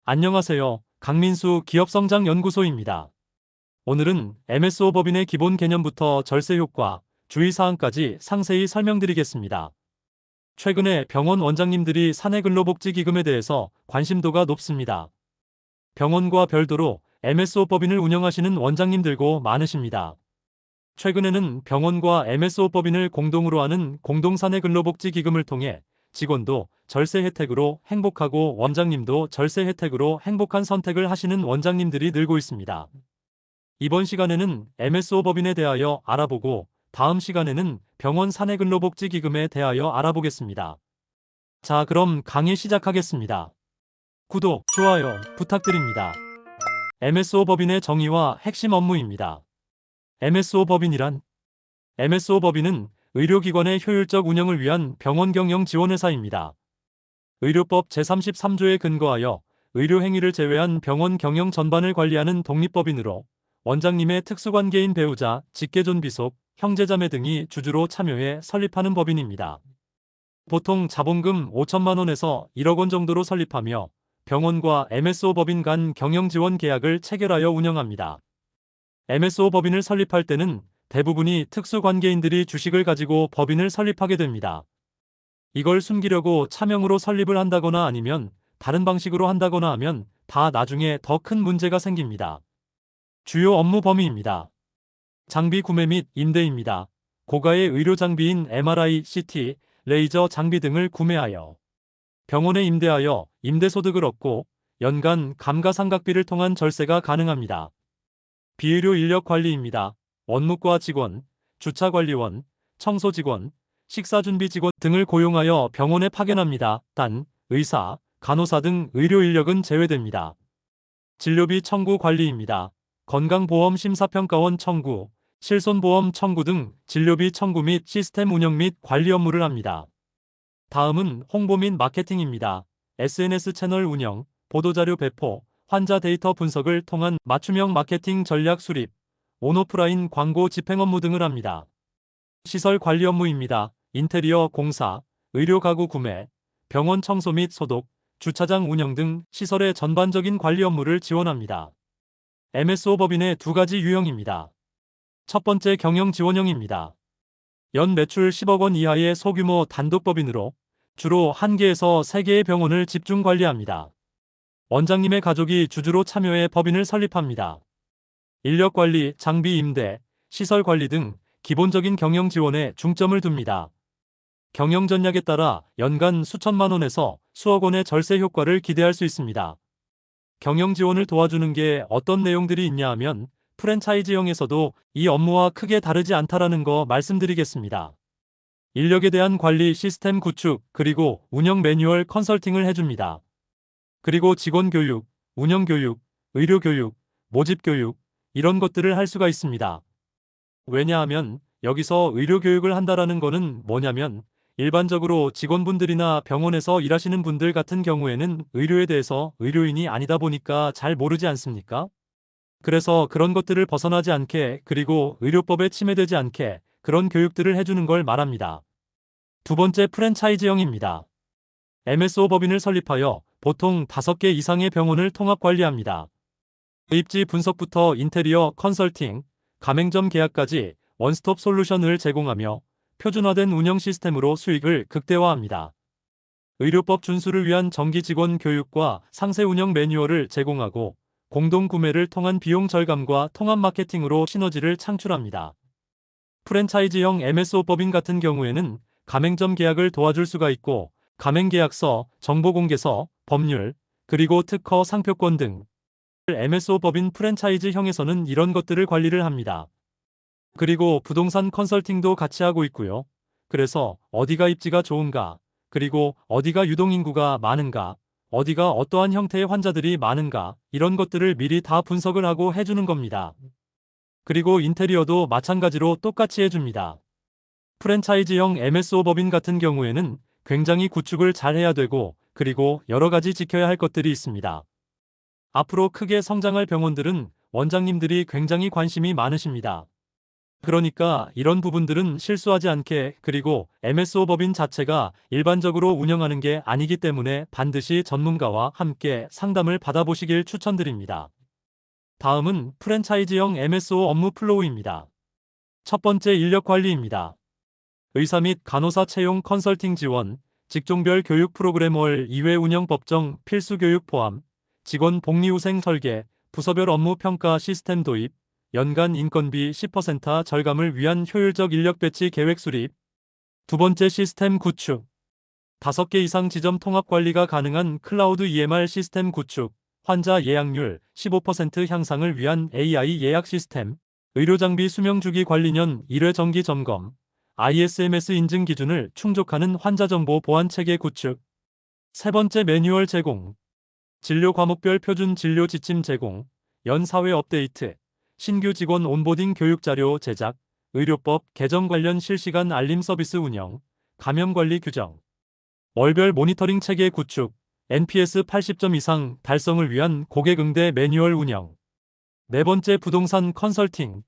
안녕하세요. 강민수 기업성장연구소입니다. 오늘은 MSO 법인의 기본 개념부터 절세 효과, 주의사항까지 상세히 설명드리겠습니다. 최근에 병원 원장님들이 사내근로복지기금에 대해서 관심도가 높습니다. 병원과 별도로 MSO 법인을 운영하시는 원장님들고 많으십니다. 최근에는 병원과 MSO 법인을 공동으로 하는 공동사내근로복지기금을 통해 직원도 절세 혜택으로 행복하고 원장님도 절세 혜택으로 행복한 선택을 하시는 원장님들이 늘고 있습니다. 이번 시간에는 MSO 법인에 대하여 알아보고 다음 시간에는 병원 사내근로복지기금에 대하여 알아보겠습니다. 자, 그럼 강의 시작하겠습니다. 구독, 좋아요 부탁드립니다. MSO 법인의 정의와 핵심 업무입니다. MSO 법인이란 MSO 법인은 의료기관의 효율적 운영을 위한 병원 경영 지원회사입니다. 의료법 제33조에 근거하여 의료행위를 제외한 병원 경영 전반을 관리하는 독립법인으로 원장님의 특수관계인 배우자, 직계존 비속, 형제자매 등이 주주로 참여해 설립하는 법인입니다. 보통 자본금 5천만 원에서 1억 원 정도로 설립하며 병원과 MSO 법인 간 경영 지원 계약을 체결하여 운영합니다. MSO 법인을 설립할 때는 대부분이 특수관계인들이 주식을 가지고 법인을 설립하게 됩니다. 이걸 숨기려고 차명으로 설립을 한다거나 아니면 다른 방식으로 한다거나 하면 다 나중에 더 큰 문제가 생깁니다. 주요 업무 범위입니다. 장비 구매 및 임대입니다. 고가의 의료 장비인 MRI, CT, 레이저 장비 등을 구매하여 병원에 임대하여 임대소득을 얻고 연간 감가상각비를 통한 절세가 가능합니다. 비의료 인력 관리입니다. 원무과 직원, 주차관리원, 청소직원, 식사준비 직원 등을 고용하여 병원에 파견합니다. 단, 의사, 간호사 등 의료 인력은 제외됩니다. 진료비 청구 관리입니다. 건강보험 심사평가원 청구, 실손보험 청구 등 진료비 청구 및 시스템 운영 및 관리 업무를 합니다. 다음은 홍보 및 마케팅입니다. SNS 채널 운영, 보도자료 배포, 환자 데이터 분석을 통한 맞춤형 마케팅 전략 수립, 온오프라인 광고 집행 업무 등을 합니다. 시설 관리 업무입니다. 인테리어 공사, 의료 가구 구매, 병원 청소 및 소독, 주차장 운영 등 시설의 전반적인 관리 업무를 지원합니다. MSO 법인의 두 가지 유형입니다. 첫 번째 경영 지원형입니다. 연 매출 10억 원 이하의 소규모 단독법인으로 주로 1개에서 3개의 병원을 집중 관리합니다. 원장님의 가족이 주주로 참여해 법인을 설립합니다. 인력 관리, 장비 임대, 시설 관리 등 기본적인 경영 지원에 중점을 둡니다. 경영 전략에 따라 연간 수천만 원에서 수억 원의 절세 효과를 기대할 수 있습니다. 경영 지원을 도와주는 게 어떤 내용들이 있냐 하면 프랜차이즈형에서도 이 업무와 크게 다르지 않다라는 거 말씀드리겠습니다. 인력에 대한 관리 시스템 구축, 그리고 운영 매뉴얼 컨설팅을 해줍니다. 그리고 직원 교육, 운영 교육, 의료 교육, 모집 교육, 이런 것들을 할 수가 있습니다. 왜냐하면 여기서 의료 교육을 한다라는 거는 뭐냐면 일반적으로 직원분들이나 병원에서 일하시는 분들 같은 경우에는 의료에 대해서 의료인이 아니다 보니까 잘 모르지 않습니까? 그래서 그런 것들을 벗어나지 않게, 그리고 의료법에 침해되지 않게 그런 교육들을 해주는 걸 말합니다. 두 번째 프랜차이즈형입니다. MSO 법인을 설립하여 보통 5개 이상의 병원을 통합 관리합니다. 입지 분석부터 인테리어 컨설팅, 가맹점 계약까지 원스톱 솔루션을 제공하며 표준화된 운영 시스템으로 수익을 극대화합니다. 의료법 준수를 위한 정기 직원 교육과 상세 운영 매뉴얼을 제공하고 공동 구매를 통한 비용 절감과 통합 마케팅으로 시너지를 창출합니다. 프랜차이즈형 MSO 법인 같은 경우에는 가맹점 계약을 도와줄 수가 있고 가맹계약서, 정보공개서, 법률, 그리고 특허 상표권 등 MSO 법인 프랜차이즈형에서는 이런 것들을 관리를 합니다. 그리고 부동산 컨설팅도 같이 하고 있고요. 그래서 어디가 입지가 좋은가, 그리고 어디가 유동인구가 많은가, 어디가 어떠한 형태의 환자들이 많은가, 이런 것들을 미리 다 분석을 하고 해주는 겁니다. 그리고 인테리어도 마찬가지로 똑같이 해줍니다. 프랜차이즈형 MSO 법인 같은 경우에는 굉장히 구축을 잘 해야 되고, 그리고 여러 가지 지켜야 할 것들이 있습니다. 앞으로 크게 성장할 병원들은 원장님들이 굉장히 관심이 많으십니다. 그러니까 이런 부분들은 실수하지 않게, 그리고 MSO 법인 자체가 일반적으로 운영하는 게 아니기 때문에 반드시 전문가와 함께 상담을 받아보시길 추천드립니다. 다음은 프랜차이즈형 MSO 업무 플로우입니다. 첫 번째, 인력 관리입니다. 의사 및 간호사 채용 컨설팅 지원, 직종별 교육 프로그램 월 2회 운영 법정 필수 교육 포함, 직원 복리후생 설계, 부서별 업무 평가 시스템 도입, 연간 인건비 10% 절감을 위한 효율적 인력 배치 계획 수립. 두 번째, 시스템 구축. 5개 이상 지점 통합 관리가 가능한 클라우드 EMR 시스템 구축, 환자 예약률 15% 향상을 위한 AI 예약 시스템, 의료장비 수명주기 관리년 1회 정기 점검, ISMS 인증 기준을 충족하는 환자정보 보안 체계 구축. 세 번째, 매뉴얼 제공. 진료 과목별 표준 진료 지침 제공, 연 4회 업데이트, 신규 직원 온보딩 교육 자료 제작, 의료법 개정 관련 실시간 알림 서비스 운영, 감염 관리 규정, 월별 모니터링 체계 구축, NPS 80점 이상 달성을 위한 고객 응대 매뉴얼 운영. 네 번째, 부동산 컨설팅.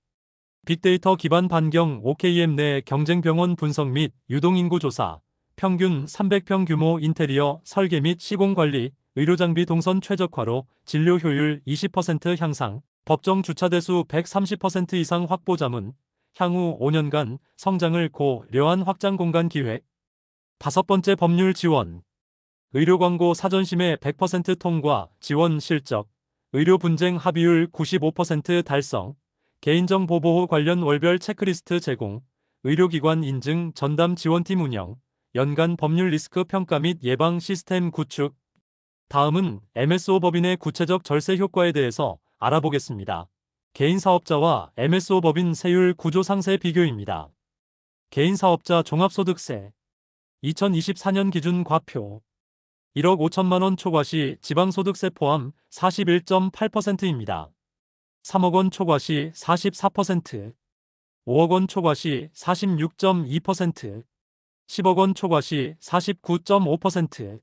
빅데이터 기반 반경 OKM 내 경쟁병원 분석 및 유동인구 조사, 평균 300평 규모 인테리어 설계 및 시공 관리, 의료장비 동선 최적화로 진료 효율 20% 향상, 법정 주차 대수 130% 이상 확보 자문, 향후 5년간 성장을 고려한 확장 공간 기획. 다섯 번째, 법률 지원. 의료광고 사전심의 100% 통과, 지원 실적, 의료 분쟁 합의율 95% 달성, 개인정보 보호 관련 월별 체크리스트 제공, 의료기관 인증 전담 지원팀 운영, 연간 법률 리스크 평가 및 예방 시스템 구축. 다음은 MSO 법인의 구체적 절세 효과에 대해서 알아보겠습니다. 개인 사업자와 MSO 법인 세율 구조 상세 비교입니다. 개인 사업자 종합소득세 2024년 기준 과표 1억 5천만 원 초과 시 지방소득세 포함 41.8%입니다. 3억 원 초과 시 44%, 5억 원 초과 시 46.2%, 10억 원 초과 시 49.5%.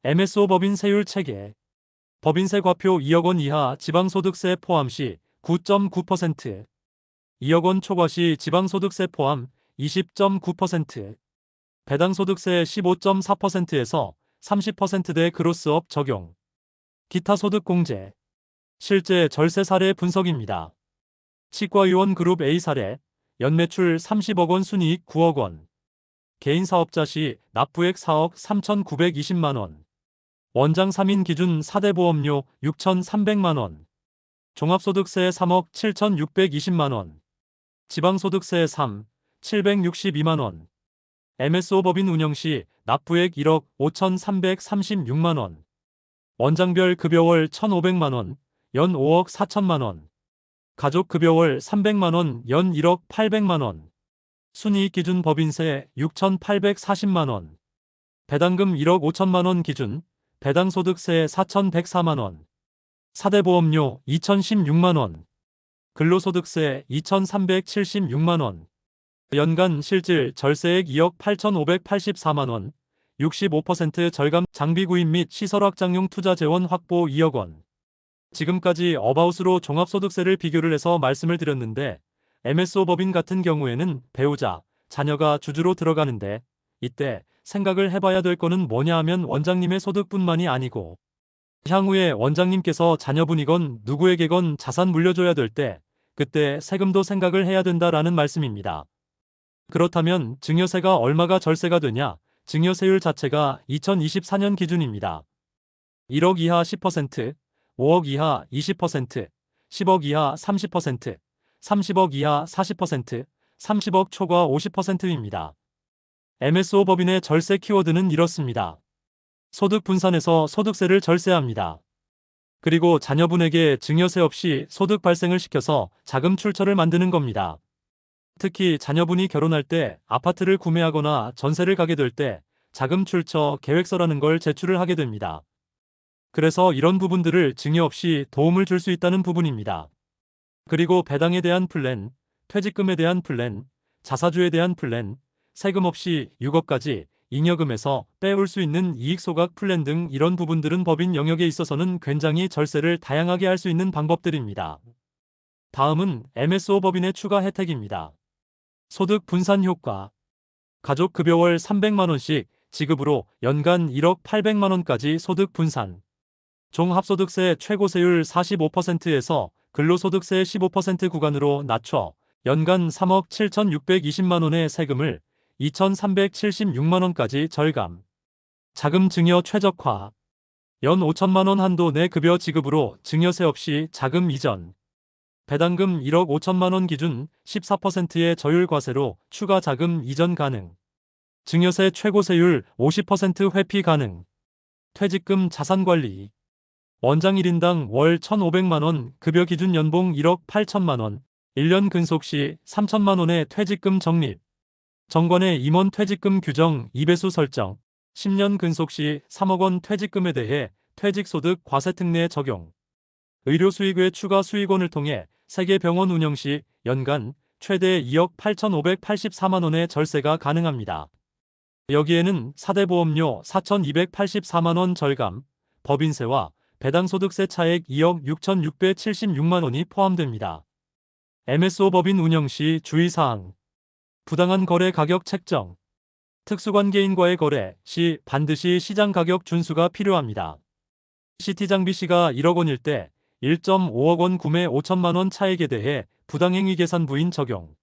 MSO 법인 세율 체계. 법인세 과표 2억 원 이하 지방소득세 포함 시 9.9%, 2억 원 초과 시 지방소득세 포함 20.9%, 배당소득세 15.4%에서 30%대 그로스업 적용. 기타 소득 공제. 실제 절세 사례 분석입니다. 치과의원 그룹 A 사례, 연매출 30억 원, 순이익 9억 원. 개인 사업자 시 납부액 4억 3,920만 원. 원장 3인 기준 4대 보험료 6,300만 원. 종합소득세 3억 7,620만 원. 지방소득세 3, 762만 원. MSO 법인 운영 시 납부액 1억 5,336만 원. 원장별 급여월 1,500만 원, 연 5억 4천만 원. 가족급여월 300만 원, 연 1억 800만 원. 순이익 기준 법인세 6,840만 원. 배당금 1억 5천만 원 기준, 배당소득세 4,104만 원. 4대 보험료 2,016만 원. 근로소득세 2,376만 원. 연간 실질 절세액 2억 8,584만 원. 65% 절감, 장비 구입 및 시설 확장용 투자 재원 확보 2억 원. 지금까지 어바웃으로 종합소득세를 비교를 해서 말씀을 드렸는데, MSO 법인 같은 경우에는 배우자, 자녀가 주주로 들어가는데, 이때 생각을 해봐야 될 거는 뭐냐 하면 원장님의 소득뿐만이 아니고, 향후에 원장님께서 자녀분이건 누구에게건 자산 물려줘야 될 때, 그때 세금도 생각을 해야 된다라는 말씀입니다. 그렇다면 증여세가 얼마가 절세가 되냐? 증여세율 자체가 2024년 기준입니다. 1억 이하 10%, 5억 이하 20%, 10억 이하 30%, 30억 이하 40%, 30억 초과 50%입니다. MSO 법인의 절세 키워드는 이렇습니다. 소득 분산해서 소득세를 절세합니다. 그리고 자녀분에게 증여세 없이 소득 발생을 시켜서 자금 출처를 만드는 겁니다. 특히 자녀분이 결혼할 때, 아파트를 구매하거나 전세를 가게 될 때 자금 출처 계획서라는 걸 제출을 하게 됩니다. 그래서 이런 부분들을 증여 없이 도움을 줄 수 있다는 부분입니다. 그리고 배당에 대한 플랜, 퇴직금에 대한 플랜, 자사주에 대한 플랜, 세금 없이 6억까지 잉여금에서 빼올 수 있는 이익 소각 플랜 등 이런 부분들은 법인 영역에 있어서는 굉장히 절세를 다양하게 할 수 있는 방법들입니다. 다음은 MSO 법인의 추가 혜택입니다. 소득 분산 효과. 가족급여 월 300만원씩 지급으로 연간 1억 800만원까지 소득 분산. 종합소득세 최고세율 45%에서 근로소득세 15% 구간으로 낮춰 연간 3억 7,620만원의 세금을 2,376만원까지 절감. 자금 증여 최적화. 연 5천만원 한도 내 급여 지급으로 증여세 없이 자금 이전. 배당금 1억 5천만원 기준 14%의 저율과세로 추가 자금 이전 가능. 증여세 최고세율 50% 회피 가능. 퇴직금 자산관리. 원장 1인당 월 1,500만원 급여 기준 연봉 1억 8천만원. 1년 근속 시 3천만원의 퇴직금 적립. 정관의 임원 퇴직금 규정 2배수 설정. 10년 근속 시 3억원 퇴직금에 대해 퇴직소득 과세특례 적용. 의료 수익 외 추가 수익원을 통해 세계병원 운영 시 연간 최대 2억 8,584만원의 절세가 가능합니다. 여기에는 4대 보험료 4,284만원 절감, 법인세와 배당소득세 차액 2억 6,676만원이 포함됩니다. MSO 법인 운영 시 주의사항. 부당한 거래 가격 책정. 특수관계인과의 거래 시 반드시 시장 가격 준수가 필요합니다. CT 장비 시가 1억 원일 때 1.5억 원 구매 5천만 원 차액에 대해 부당행위 계산 부인 적용.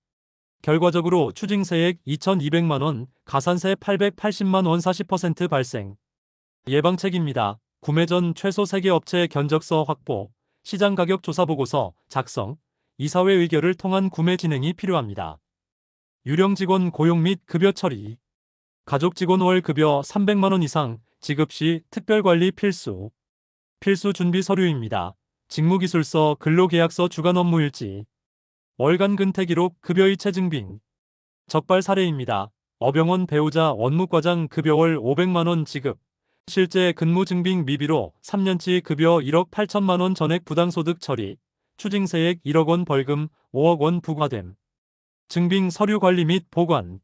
결과적으로 추징세액 2,200만 원, 가산세 880만 원 40% 발생. 예방책입니다. 구매 전 최소 3개 업체 견적서 확보, 시장 가격 조사 보고서 작성, 이사회 의결을 통한 구매 진행이 필요합니다. 유령 직원 고용 및 급여 처리. 가족 직원 월 급여 300만 원 이상 지급 시 특별관리 필수. 필수 준비 서류입니다. 직무기술서, 근로계약서, 주간 업무일지. 월간 근태기록, 급여이체 증빙. 적발 사례입니다. 어병원 배우자 원무과장 급여 월 500만 원 지급. 실제 근무 증빙 미비로 3년치 급여 1억 8천만 원 전액 부당소득 처리. 추징세액 1억 원 벌금 5억 원 부과됨. 증빙 서류 관리 및 보관.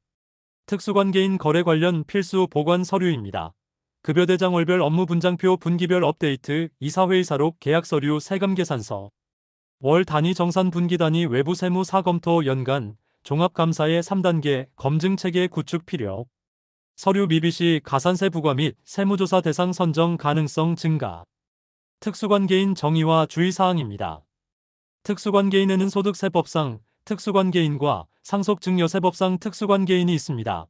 특수관계인 거래 관련 필수 보관 서류입니다. 급여대장 월별 업무 분장표 분기별 업데이트, 이사회의사록, 계약서류, 세금계산서. 월 단위 정산 분기 단위 외부 세무사 검토 연간, 종합감사의 3단계 검증체계 구축 필요. 서류 미비 시 가산세 부과 및 세무조사 대상 선정 가능성 증가. 특수관계인 정의와 주의사항입니다. 특수관계인에는 소득세법상 특수관계인과 상속증여세법상 특수관계인이 있습니다.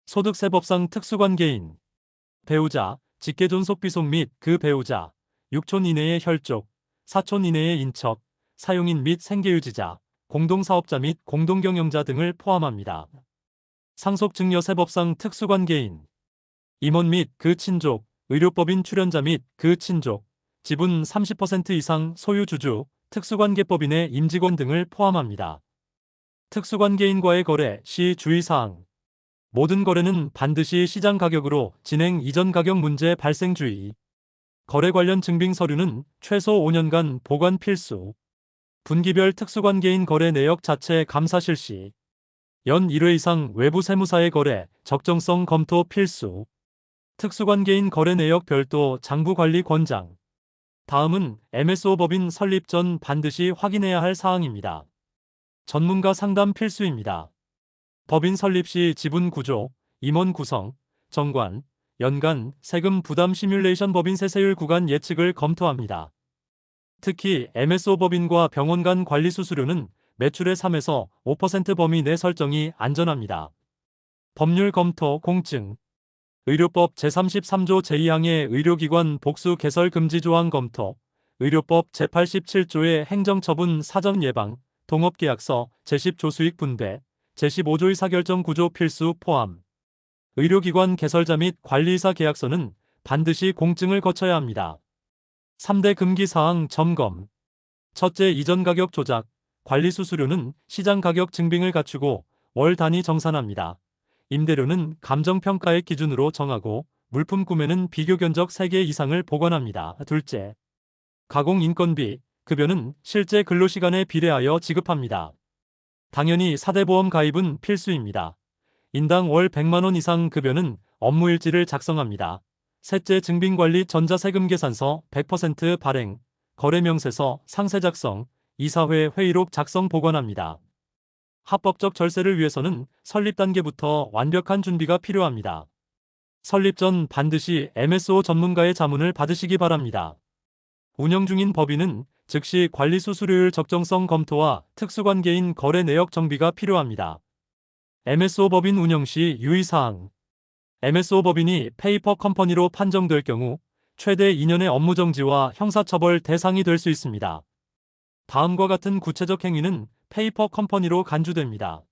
소득세법상 특수관계인. 배우자, 직계존속비속 및 그 배우자, 6촌 이내의 혈족, 4촌 이내의 인척, 사용인 및 생계유지자, 공동사업자 및 공동경영자 등을 포함합니다. 상속증여세법상 특수관계인. 임원 및 그 친족, 의료법인 출연자 및 그 친족, 지분 30% 이상 소유주주, 특수관계법인의 임직원 등을 포함합니다. 특수관계인과의 거래 시 주의사항. 모든 거래는 반드시 시장 가격으로 진행 이전 가격 문제 발생 주의. 거래 관련 증빙 서류는 최소 5년간 보관 필수. 분기별 특수관계인 거래 내역 자체 감사 실시. 연 1회 이상 외부 세무사의 거래 적정성 검토 필수. 특수관계인 거래 내역 별도 장부관리 권장. 다음은 MSO 법인 설립 전 반드시 확인해야 할 사항입니다. 전문가 상담 필수입니다. 법인 설립 시 지분 구조, 임원 구성, 정관, 연간 세금 부담 시뮬레이션 법인 세세율 구간 예측을 검토합니다. 특히 MSO 법인과 병원 간 관리 수수료는 매출의 3에서 5% 범위 내 설정이 안전합니다. 법률 검토 공증. 의료법 제33조 제2항의 의료기관 복수 개설 금지 조항 검토. 의료법 제87조의 행정처분 사전 예방, 동업계약서, 제10조 수익 분배, 제15조 의사결정 구조 필수 포함. 의료기관 개설자 및 관리이사 계약서는 반드시 공증을 거쳐야 합니다. 3대 금기사항 점검. 첫째, 이전 가격 조작. 관리 수수료는 시장 가격 증빙을 갖추고 월 단위 정산합니다. 임대료는 감정평가액 기준으로 정하고 물품 구매는 비교 견적 3개 이상을 보관합니다. 둘째, 가공 인건비, 급여는 실제 근로시간에 비례하여 지급합니다. 당연히 4대 보험 가입은 필수입니다. 인당 월 100만 원 이상 급여는 업무일지를 작성합니다. 셋째, 증빙관리 전자세금계산서 100% 발행, 거래명세서 상세 작성, 이사회 회의록 작성 보관합니다. 합법적 절세를 위해서는 설립 단계부터 완벽한 준비가 필요합니다. 설립 전 반드시 MSO 전문가의 자문을 받으시기 바랍니다. 운영 중인 법인은 즉시 관리 수수료율 적정성 검토와 특수관계인 거래 내역 정비가 필요합니다. MSO 법인 운영 시 유의사항. MSO 법인이 페이퍼 컴퍼니로 판정될 경우 최대 2년의 업무정지와 형사처벌 대상이 될 수 있습니다. 다음과 같은 구체적 행위는 페이퍼 컴퍼니로 간주됩니다.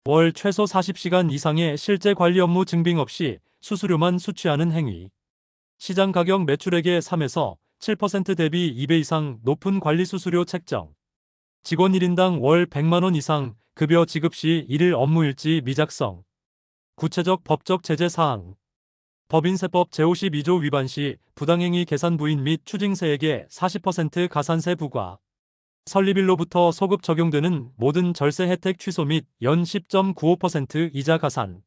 월 최소 40시간 이상의 실제 관리 업무 증빙 없이 수수료만 수취하는 행위. 시장 가격 매출액의 3에서 7% 대비 2배 이상 높은 관리 수수료 책정. 직원 1인당 월 100만 원 이상 급여 지급 시 1일 업무일지 미작성. 구체적 법적 제재 사항. 법인세법 제52조 위반 시 부당행위 계산 부인 및 추징세액의 40% 가산세 부과. 설립일로부터 소급 적용되는 모든 절세 혜택 취소 및 연 10.95% 이자 가산.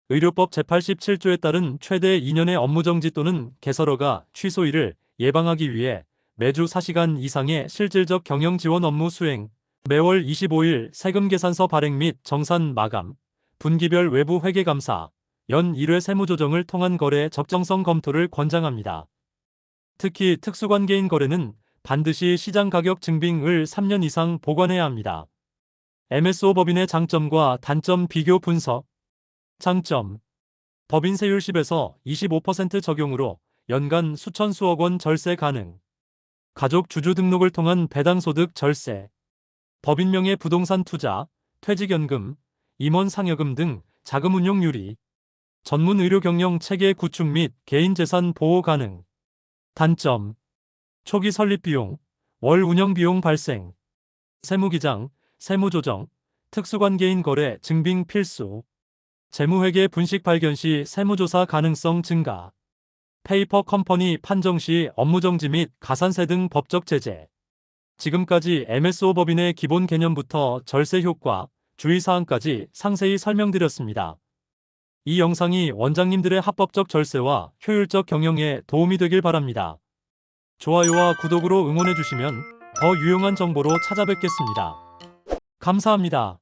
의료법 제87조에 따른 최대 2년의 업무정지 또는 개설허가 취소일을 예방하기 위해 매주 4시간 이상의 실질적 경영 지원 업무 수행, 매월 25일 세금 계산서 발행 및 정산 마감, 분기별 외부 회계 감사, 연 1회 세무조정을 통한 거래 적정성 검토를 권장합니다. 특히 특수관계인 거래는 반드시 시장 가격 증빙을 3년 이상 보관해야 합니다. MSO 법인의 장점과 단점 비교 분석. 장점. 법인세율 10에서 25% 적용으로 연간 수천 수억 원 절세 가능. 가족 주주 등록을 통한 배당소득 절세. 법인명의 부동산 투자, 퇴직연금, 임원 상여금 등 자금 운용 유리. 전문 의료 경영 체계 구축 및 개인 재산 보호 가능. 단점. 초기 설립 비용, 월 운영 비용 발생. 세무기장, 세무조정, 특수관계인 거래 증빙 필수. 재무회계 분식 발견 시 세무조사 가능성 증가. 페이퍼 컴퍼니 판정 시 업무정지 및 가산세 등 법적 제재. 지금까지 MSO 법인의 기본 개념부터 절세 효과, 주의사항까지 상세히 설명드렸습니다. 이 영상이 원장님들의 합법적 절세와 효율적 경영에 도움이 되길 바랍니다. 좋아요와 구독으로 응원해주시면 더 유용한 정보로 찾아뵙겠습니다. 감사합니다.